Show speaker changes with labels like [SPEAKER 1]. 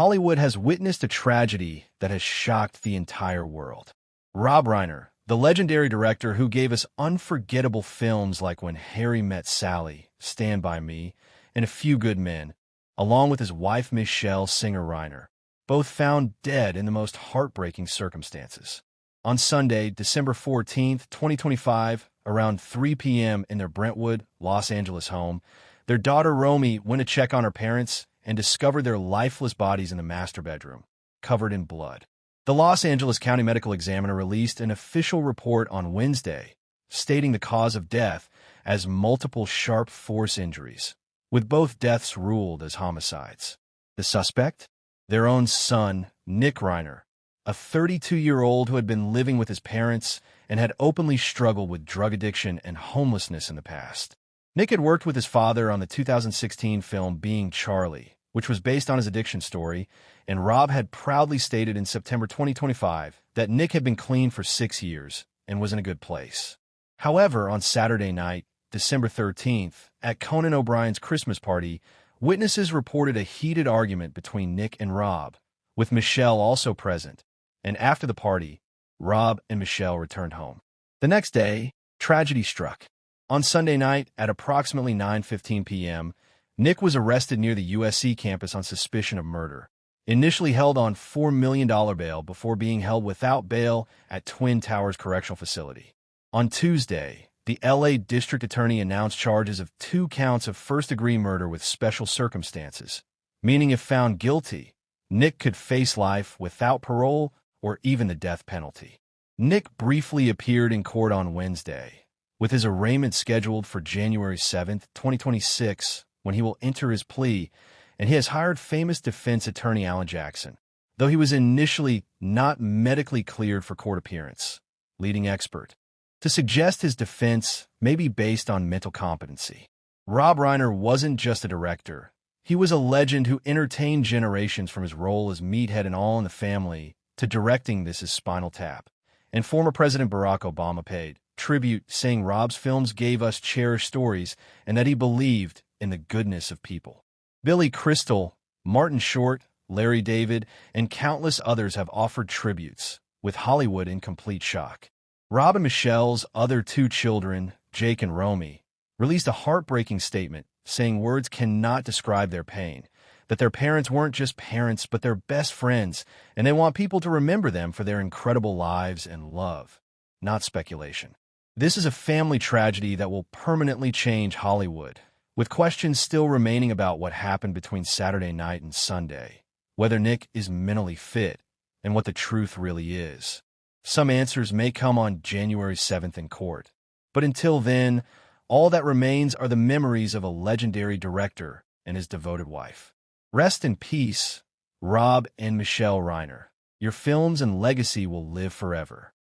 [SPEAKER 1] Hollywood has witnessed a tragedy that has shocked the entire world. Rob Reiner, the legendary director who gave us unforgettable films like When Harry Met Sally, Stand By Me, and A Few Good Men, along with his wife Michelle Singer Reiner, both found dead in the most heartbreaking circumstances. On Sunday, December 14, 2025, around 3 p.m. in their Brentwood, Los Angeles home, their daughter Romy went to check on her parents and discovered their lifeless bodies in the master bedroom, covered in blood. The Los Angeles County Medical Examiner released an official report on Wednesday, stating the cause of death as multiple sharp force injuries, with both deaths ruled as homicides. The suspect? Their own son, Nick Reiner, a 32-year-old who had been living with his parents and had openly struggled with drug addiction and homelessness in the past. Nick had worked with his father on the 2016 film Being Charlie, which was based on his addiction story, and Rob had proudly stated in September 2025 that Nick had been clean for 6 years and was in a good place. However, on Saturday night, December 13th, at Conan O'Brien's Christmas party, witnesses reported a heated argument between Nick and Rob, with Michelle also present, and after the party, Rob and Michelle returned home. The next day, tragedy struck. On Sunday night, at approximately 9:15 p.m., Nick was arrested near the USC campus on suspicion of murder, initially held on $4 million bail before being held without bail at Twin Towers Correctional Facility. On Tuesday, the LA District Attorney announced charges of 2 counts of first-degree murder with special circumstances, meaning if found guilty, Nick could face life without parole or even the death penalty. Nick briefly appeared in court on Wednesday, with his arraignment scheduled for January 7, 2026, when he will enter his plea, and he has hired famous defense attorney Alan Jackson, though he was initially not medically cleared for court appearance, leading expert, to suggest his defense may be based on mental competency. Rob Reiner wasn't just a director. He was a legend who entertained generations, from his role as Meathead in All in the Family to directing This Is Spinal Tap. And former President Barack Obama paid tribute, saying Rob's films gave us cherished stories and that he believed in the goodness of people. Billy Crystal, Martin Short, Larry David, and countless others have offered tributes, with Hollywood in complete shock. Rob and Michelle's other 2 children, Jake and Romy, released a heartbreaking statement saying words cannot describe their pain, that their parents weren't just parents but their best friends, and they want people to remember them for their incredible lives and love, not speculation. This is a family tragedy that will permanently change Hollywood, with questions still remaining about what happened between Saturday night and Sunday, whether Nick is mentally fit, and what the truth really is. Some answers may come on January 7th in court, but until then, all that remains are the memories of a legendary director and his devoted wife. Rest in peace, Rob and Michelle Reiner. Your films and legacy will live forever.